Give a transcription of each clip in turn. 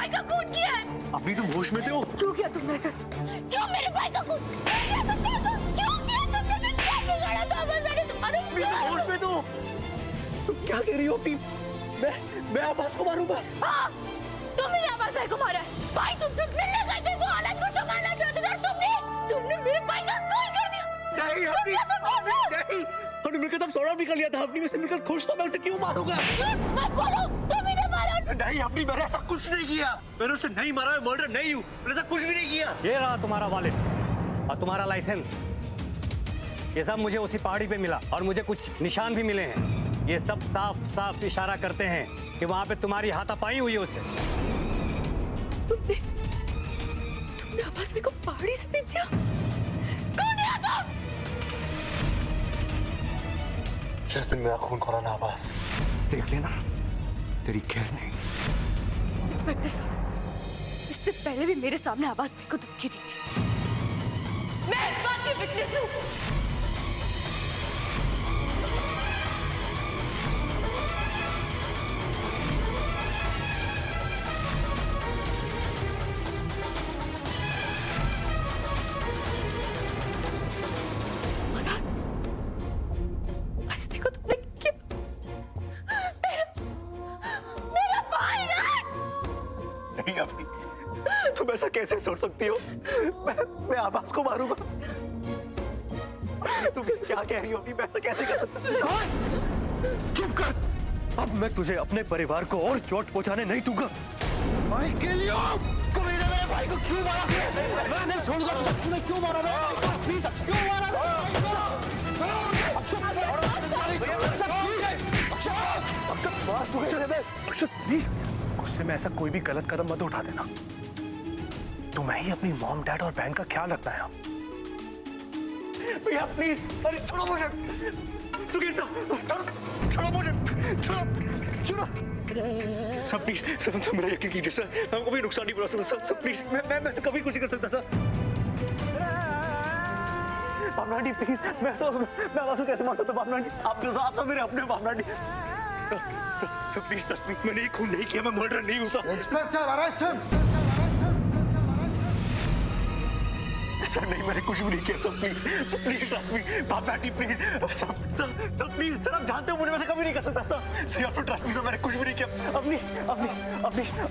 भाई का खून किया है। अभी तुम होश में थे हो? क्यों किया तुमने ऐसा? क्यों मेरे भाई का खून किया तुमने ऐसा? क्यों किया तुमने ऐसा? क्या बिगाड़ा था मैंने तुम्हारे? तुम होश में तो? तुम क्या कह रही हो? मैं आभास को मारूंगा। हाँ, तुमने आवाज भाई को मारा है। भाई तुमसे मिलने गए थे, वो हालत को संभालना चाहते थे और तुमने मेरे भाई का खून कर दिया। नहीं नहीं, हमने मिलकर तब सौरभ निकल लिया था। अपनी में से मिलकर खुश था, मैं उसे क्यों मारूंगा? मत बोलो, तुम ही ने मारा। नहीं अपनी, मैंने ऐसा कुछ नहीं किया। मैंने उसे नहीं मारा, मैं मर्डर नहीं हूँ। मैंने ऐसा कुछ भी नहीं किया। ये रहा तुम्हारा वॉलेट और तुम्हारा लाइसेंस। ये सब मुझे उसी पहाड़ी पे मिला और मुझे कुछ निशान भी मिले हैं। ये सब साफ साफ इशारा करते हैं कि वहां पे तुम्हारी हाथापाई हुई है उससे। तुमने आवाज मेरे को पहाड़ी से फेंक दिया। कौन है तुम? जिस दिन मेरा खून खोला ना आवाज, देख लेना तेरी खैर नहीं। इंस्पेक्टर साहब, इससे पहले भी मेरे सामने आवाज मेरे को धमकी दी थी। मैं इस बात की विटनेस हूँ। तुम ऐसा कैसे सोच सकती हो? मैं आवाज को मारूंगा? तुम क्या कह रही हो? मैं ऐसा कैसे कर सकता हूं? चुप कर। अब मैं तुझे अपने परिवार को और चोट पहुंचाने नहीं दूंगा। भाई के लिए तुमने मेरे भाई को क्यों मारा? मैं नहीं छोड़ूंगा। तूने क्यों मारा? प्लीज क्यों मारा? अक्षत प्लीज, गुस्से में ऐसा कोई भी गलत कदम मत उठा देना। तुम्हें ही अपनी मॉम डैड और बहन का ख्याल रखना है। भैया प्लीज, अरे छोड़ो मुझे। छोड़ो मुझे, छोड़ो। सब प्लीज, सब मेरा यकीन कीजिए सर। हमको भी नुकसान नहीं पहुंचा सकता सब प्लीज। मैं कभी कुछ नहीं कर सकता सर। बाबला आंटी प्लीज, मैं आवाज़ कैसे मार सकता? बाबला आंटी आप तो मेरे अपने। Babla aunty sir please trust me, मैंने ये खून नहीं किया। मैं मर्डर नहीं हूँ sir. Inspector arrest him. Sir नहीं, मैंने कुछ भी नहीं किया sir. Please trust me. Babla aunty please. Sir please, sir आप जानते हो मुझे वैसे कभी नहीं कर सकता sir. Sir you have to trust me sir, मैंने कुछ भी नहीं किया।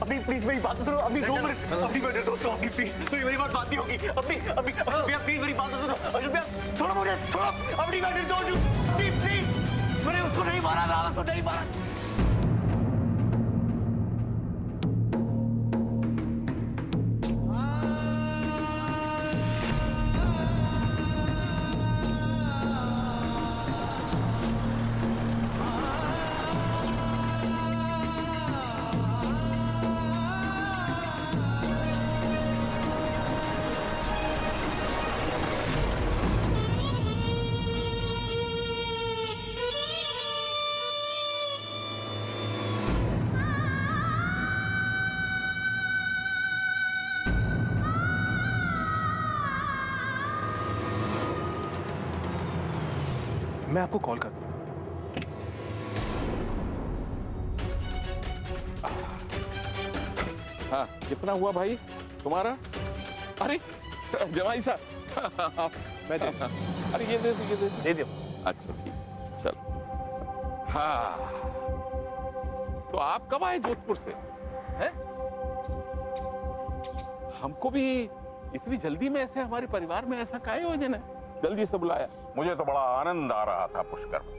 अपनी प्लीज मेरी बात तो सुनो। अपनी 2 मिनट, अपनी मेरे दोस्तों, अपनी प्लीज मेरी बात बात नहीं होगी। अपनी भैया प्लीज मेरी बात तो सुनो। अशोक भैया छोड़ो मुझे, छोड़ो। अपनी बात नहीं छोड़, प्लीज। मैंने उसको नहीं मारा, मैं उसको नहीं मारा। मैं आपको कॉल कर दूं। हाँ, कितना हुआ भाई तुम्हारा? अरे जमाई साहब मैं दे अरे ये दे दो। अच्छा ठीक, चल। हाँ, तो आप कब आए जोधपुर से? हैं? हमको भी इतनी जल्दी में ऐसे हमारे परिवार में ऐसा काहे हो जाना, जल्दी से बुलाया? मुझे तो बड़ा आनंद आ रहा था पुष्कर में।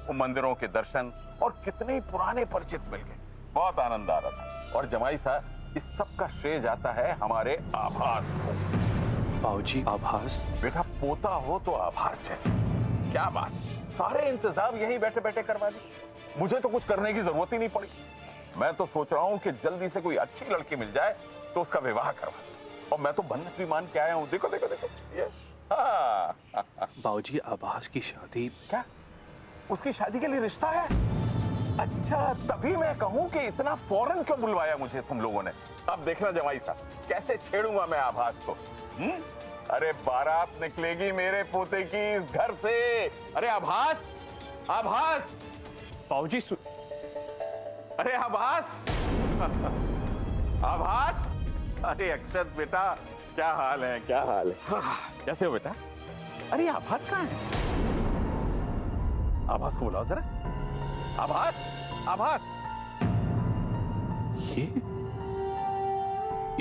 वो मंदिरों के दर्शन और कितने ही पुराने परिचित मिल गए, बहुत आनंद आ रहा था। और जमाई साहब, इस सब का श्रेय जाता है हमारे आभास को। बाबूजी आभास? बेटा पोता हो तो आभास जैसे। क्या बात, सारे इंतजाम यही बैठे बैठे करवा दी। मुझे तो कुछ करने की जरूरत ही नहीं पड़ी। मैं तो सोच रहा हूँ कि जल्दी से कोई अच्छी लड़की मिल जाए तो उसका विवाह करवा। और मैं तो बन्नत भी मान के आया हूँ। देखो देखो देखो ये। हाँ बाबूजी आभास की शादी? क्या उसकी शादी के लिए रिश्ता है? अच्छा, तभी मैं कहूं कि इतना फौरन क्यों बुलवाया मुझे तुम लोगों ने। अब देखना जमाई साहब, कैसे छेड़ूंगा मैं आभास को। अरे बारात निकलेगी मेरे पोते की इस घर से। अरे आभास, आभास बाबूजी अरे आभास आभास, अरे अक्षत बेटा, क्या हाल है, क्या हाल है? कैसे हो बेटा? अरे आभास कहाँ है? आभास को बुलाओ जरा। आभास, आभास। ये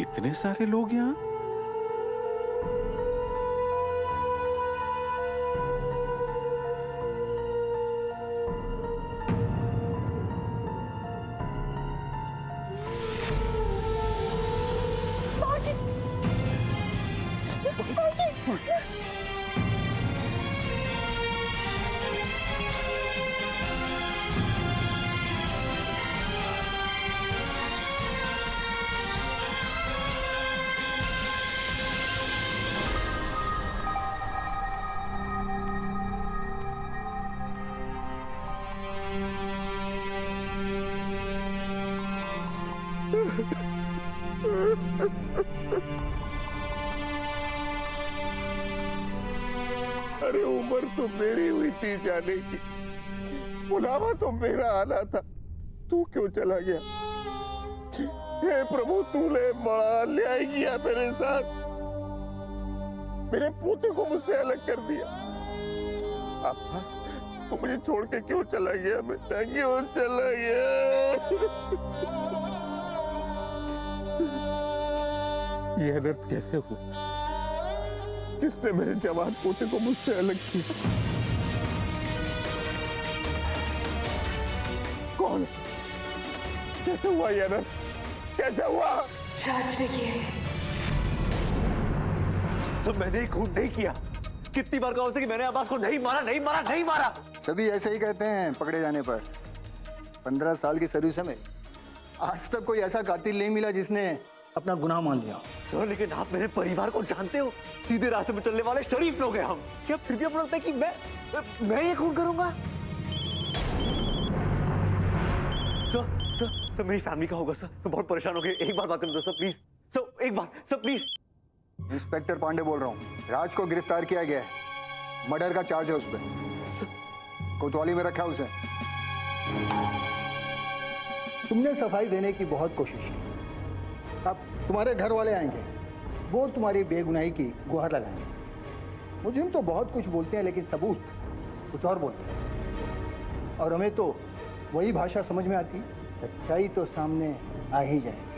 इतने सारे लोग यहाँ? अरे उम्र तो मेरी हुई थी जाने की, बुलावा तो मेरा आना था, तू क्यों चला गया? हे प्रभु, तूने बड़ा अन्याय किया मेरे साथ, मेरे पोते को मुझसे अलग कर दिया। आभास, तू मुझे छोड़ के क्यों चला गया बेटा, क्यों चला गया? ये अनर्थ कैसे हुआ? किसने मेरे जवान पोते को मुझसे अलग किया? कौन? कैसे हुआ ये अनर्थ? कैसे हुआ? राज ने किया है। सब मैंने खून नहीं किया। कितनी बार कहा उसे कि मैंने आभास को नहीं मारा, नहीं मारा, नहीं मारा। सभी ऐसे ही कहते हैं पकड़े जाने पर। 15 साल की सर्विस में आज तक कोई ऐसा कातिल नहीं मिला जिसने अपना गुनाह मान लिया। सर, लेकिन आप मेरे परिवार को जानते हो, सीधे रास्ते पर चलने वाले शरीफ लोग हैं हम। क्या फिर भी आपको लगता है कि मैं ये खून करूंगा? सर, मेरी फैमिली का होगा सर, तो बहुत परेशान हो गए। एक बार बात करने दो सर, प्लीज। सर, एक बार सर, प्लीज। इंस्पेक्टर पांडे बोल रहा हूँ। राज को गिरफ्तार किया गया है। मर्डर का चार्ज है उस पर। कोतवाली में रखा है उसे। तुमने सफाई देने की बहुत कोशिश की। अब तुम्हारे घर वाले आएंगे, वो तुम्हारी बेगुनाही की गुहार लगाएंगे। मुझे तो बहुत कुछ बोलते हैं, लेकिन सबूत कुछ और बोलते हैं। और हमें तो वही भाषा समझ में आती, सच्चाई तो सामने आ ही जाएगी।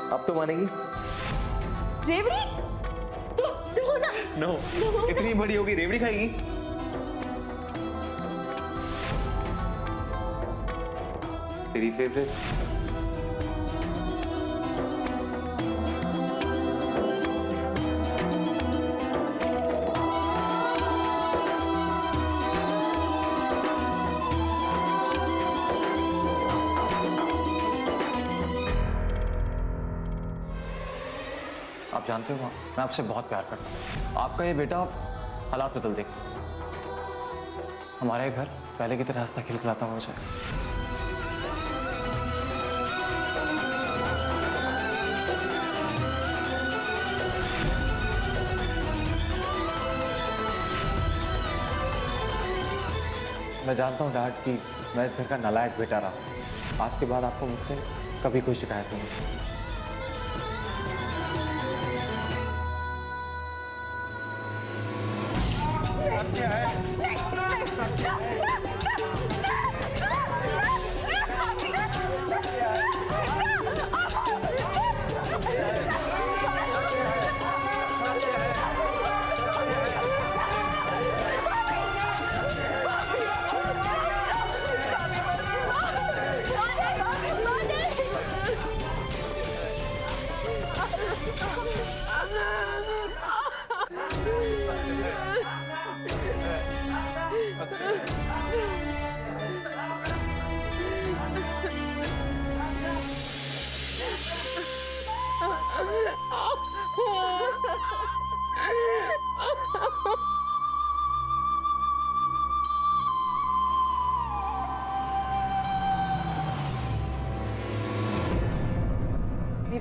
अब तो मानेगी? रेवड़ी? तो ना। नो, इतनी बड़ी होगी रेवड़ी खाएगी? तेरी फेवरेट? आप जानते हो माँ, मैं आपसे बहुत प्यार करता हूँ। आपका ये बेटा हालात बदल देगा। हमारा ये घर पहले की तरह हंसता खिलखिलाता हो जाए। मैं जानता हूँ डैड कि मैं इस घर का नालायक बेटा रहा। आज के बाद आपको मुझसे कभी कोई शिकायत नहीं।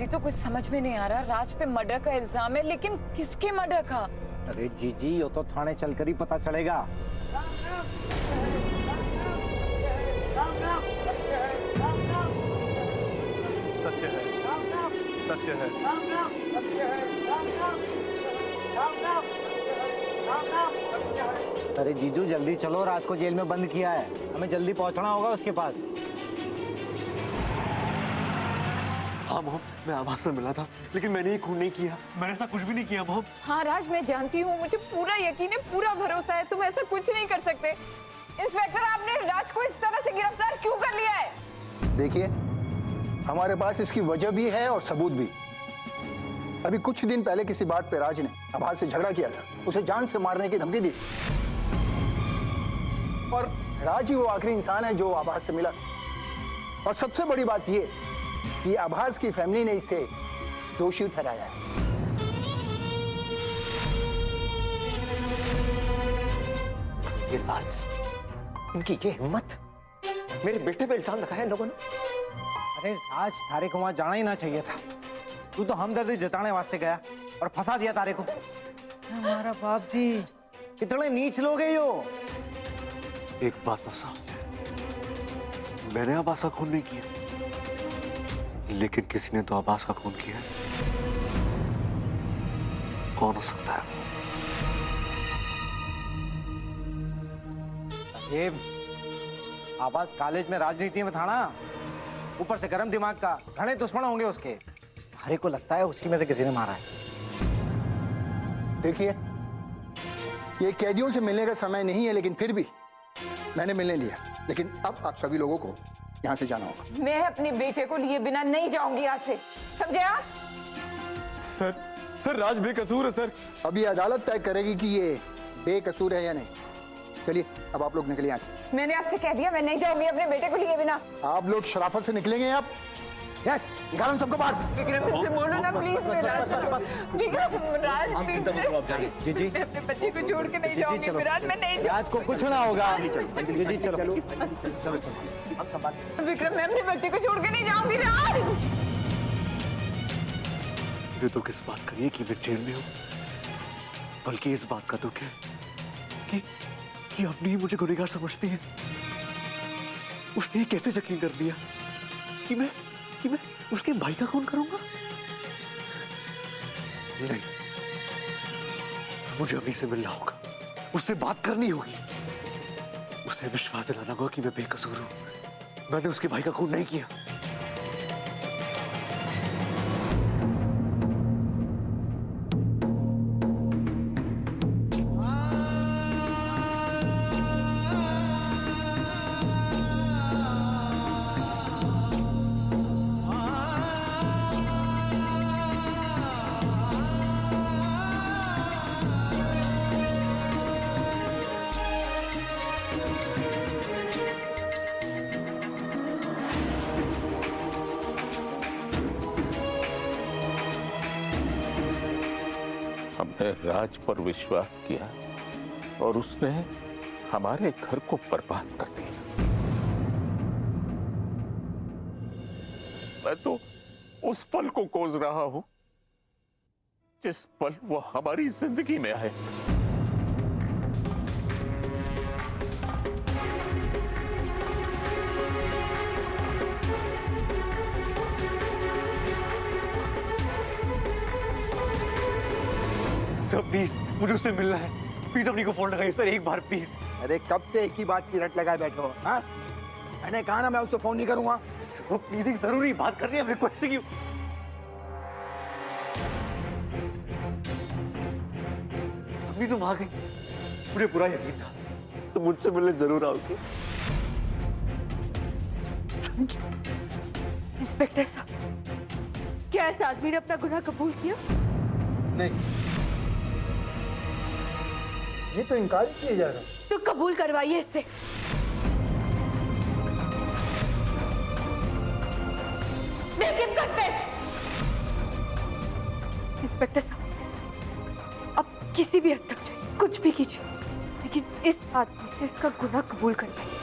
मेरी तो कुछ समझ में नहीं आ रहा। राज पे मर्डर का इल्जाम है, लेकिन किसके मर्डर का? अरे जीजी, वो तो थाने चलकर ही पता चलेगा। सत्य है, सत्य है। अरे जीजू जल्दी चलो, राज को जेल में बंद किया है, हमें जल्दी पहुंचना होगा उसके पास। हाँ मॉम, मैं आभास से मिला था, लेकिन मैंने ये खून नहीं किया। मैंने ऐसा कुछ भी नहीं किया मॉम। हाँ राज, मैं जानती हूँ, मुझे पूरा यकीन है, पूरा भरोसा है, तुम ऐसा कुछ नहीं कर सकते। इंस्पेक्टर, आपने राज को इस तरह से गिरफ्तार क्यों कर लिया है? देखिए, हमारे पास इसकी वजह भी है और सबूत भी। अभी कुछ दिन पहले किसी बात पे राज ने आभास से झगड़ा किया था, उसे जान से मारने की धमकी दी। और राज ही वो आखिरी इंसान है जो आभास से मिला। और सबसे बड़ी बात ये कि आभास की फैमिली ने इसे दोषी ठहराया है। ये राज, इनकी ये हिम्मत, मेरे बेटे पे इल्जाम लगाया इन लोगों ने। अरे राज, तारे को वहां जाना ही ना चाहिए था। तू तो हमदर्दी जताने वास्ते गया और फंसा दिया तारे को। हमारा बाप जी, कितने नीच लोग हैं यो। एक बात तो साफ है, मैंने आभास का खून नहीं किया, लेकिन किसी ने तो आभास का खून किया है। कौन हो सकता है वो? ये आभास कॉलेज में राजनीति में था ना, ऊपर से गर्म दिमाग का, घने दुश्मन होंगे उसके। हरे को लगता है उसी में से किसी ने मारा है। देखिए, ये कैदियों से मिलने का समय नहीं है, लेकिन फिर भी मैंने मिलने दिया। लेकिन अब आप सभी लोगों को यहाँ से जाना होगा। मैं अपने बेटे को लिए बिना नहीं जाऊंगी यहाँ से, समझे आप? सर राज बेकसूर है सर। अब ये अदालत तय करेगी कि ये बेकसूर है या नहीं। चलिए, अब आप लोग निकलिए यहाँ से। मैंने आपसे कह दिया, मैं नहीं जाऊंगी अपने बेटे को लिए बिना। आप लोग शराफत से निकलेंगे। आप निकालो सबको बाहर। विक्रम, मुझसे बोलो ना प्लीज। मैं राज, विक्रम, राज जी जी, मैं अपने बच्चे को छोड़ के नहीं जाऊंगी। विराट, मैं नहीं राज को कुछ ना होगा। जी जी चलो चलो। विक्रम, मैं अपने बच्चे को छोड़ के नहीं जाऊंगी। राज, मुझे तो किस बात का नहीं है कि मैं जेल में हूँ, बल्कि इस बात का दुख है कि अपनी ही मुझे गुनहगार समझती है। उसने ये कैसे यकीन कर दिया कि मैं उसके भाई का खून करूंगा? नहीं, मुझे अभी से मिलना होगा, उससे बात करनी होगी, उसे विश्वास दिलाना होगा कि मैं बेकसूर हूं, मैंने उसके भाई का खून नहीं किया। हमने राज पर विश्वास किया और उसने हमारे घर को बर्बाद कर दिया। मैं तो उस पल को खोज रहा हूं जिस पल वो हमारी जिंदगी में आए। सर प्लीज, मुझे उससे मिलना है। प्लीज अपनी को फोन लगाइए सर, एक बार प्लीज। अरे कब से एक ही बात की रट लगाए बैठे हो? हाँ, मैंने कहा ना मैं उसको फोन नहीं करूंगा। सर प्लीज, एक जरूरी बात करनी है मेरे को, ऐसे क्यों? अभी तुम आ गई, मुझे पूरा यकीन था तुम मुझसे मिलने जरूर आओगे। इंस्पेक्टर साहब, क्या इस आदमी ने अपना गुनाह कबूल किया? नहीं, ये तो इनकार ही किया जा रहा है। तो कबूल करवाइए इससे। Make him confess! इंस्पेक्टर साहब, अब किसी भी हद तक जाइए, कुछ भी कीजिए, लेकिन इस आदमी से इसका गुनाह कबूल करवाइए।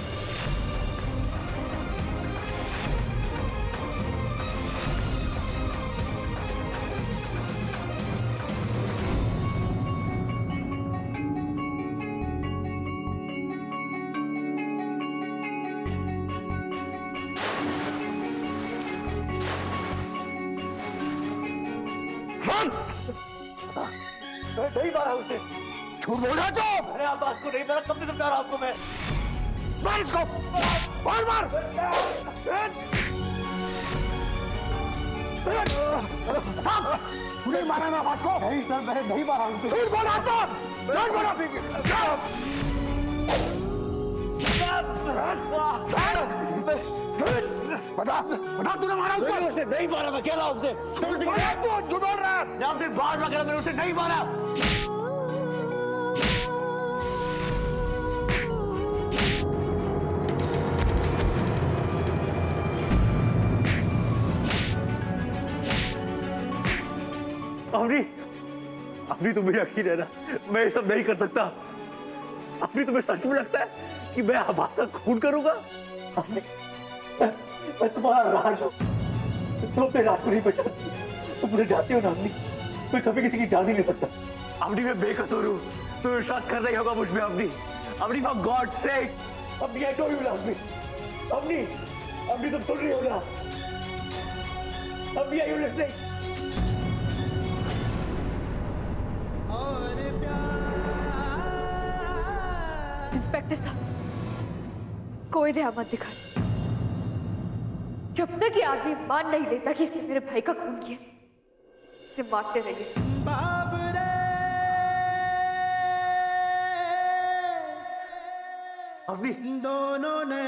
मैं नहीं मारा उसे। झूठ बोल रहा तो मैंने आवाज को नहीं मारा, कब से समझा रहा आपको मैं। मार इसको, मार मार। तूने मारा ना आवाज को? नहीं सर, मैंने नहीं मारा उसे। झूठ बोल रहा तो झूठ बोला। बता बता, तूने मारा उसको? उसे नहीं मारा, मैं कह रहा हूं उसे। झूठ बोल रहा है तू, झूठ बोल रहा है। मैं आपसे बार बार कह रहा, मैंने उसे नहीं मारा। अवनी, अवनी तुम्हें यकीन है ना, मैं ये सब नहीं कर सकता। अवनी, तुम्हें सच में लगता है कि मैं आभास का खून करूंगा? अवनी, मैं तुम्हारा राज हूं, तुम अपने राज को नहीं पहचानती। तुम मुझे जानती हो ना अवनी, मैं कभी किसी की जान नहीं ले सकता। अवनी, मैं बेकसूर हूं, तुम्हें विश्वास करना ही होगा मुझ में Avani. Avani, for God sake, Avani, I told you love me. Avani, Avani, तुम सुन रही हो ना? Avani, are you listening? Inspector साहब, कोई दया मत दिखाइए। जब तक ये आदमी मान नहीं लेता कि इसने मेरे भाई का खून किया, इसे मारते रहिए। अवनी, दोनों ने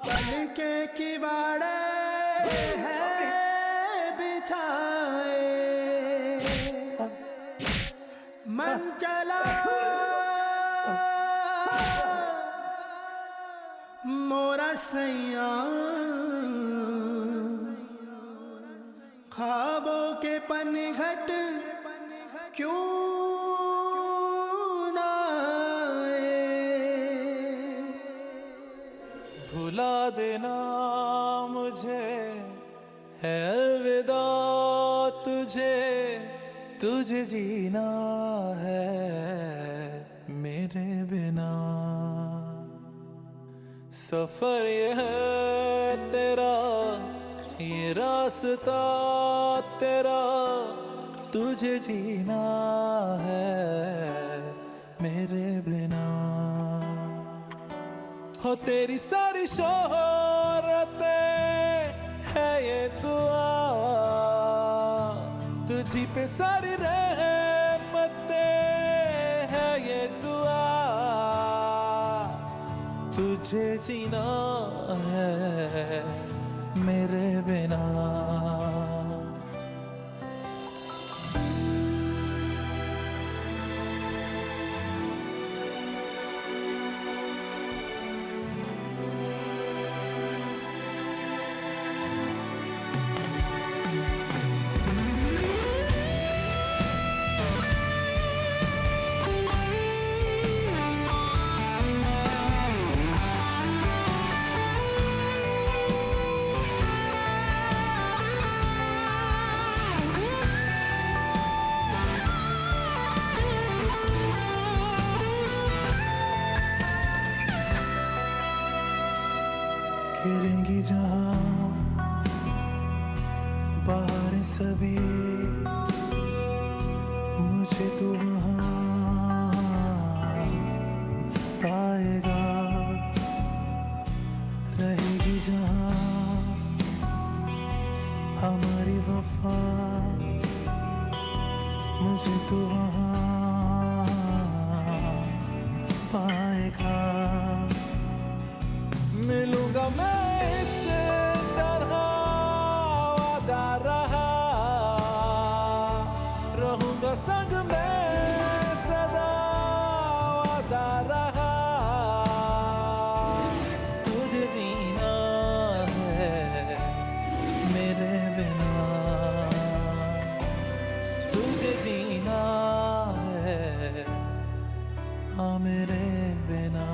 पल के किवाड़े हैं बिछाए, मन चला मोरा सैया, ख्वाबों के पनघट क्यों ना आए। भुला देना मुझे है अलविदा तुझे, तुझे जीना है मेरे बिना। सफर ये है तेरा, ये रास्ता तेरा, तुझे जीना है मेरे बिना। हो तेरी सारी शोहरतें है ये दुआ, तुझी पे सारी रहमतें है ये दुआ, तुझे जीना है मेरे बिना। खिलेंगी जहां बाहर सभी, मुझे तू वहां पाएगा। रहेगी जहां हमारी वफा, मुझे तू वहां पाएगा। मिलूंगा मैं इस तरह वादा रहा, रहूंगा संग में सदा वादा रहा। तुझे जीना है मेरे बिना, तुझे जीना है हाँ मेरे बिना।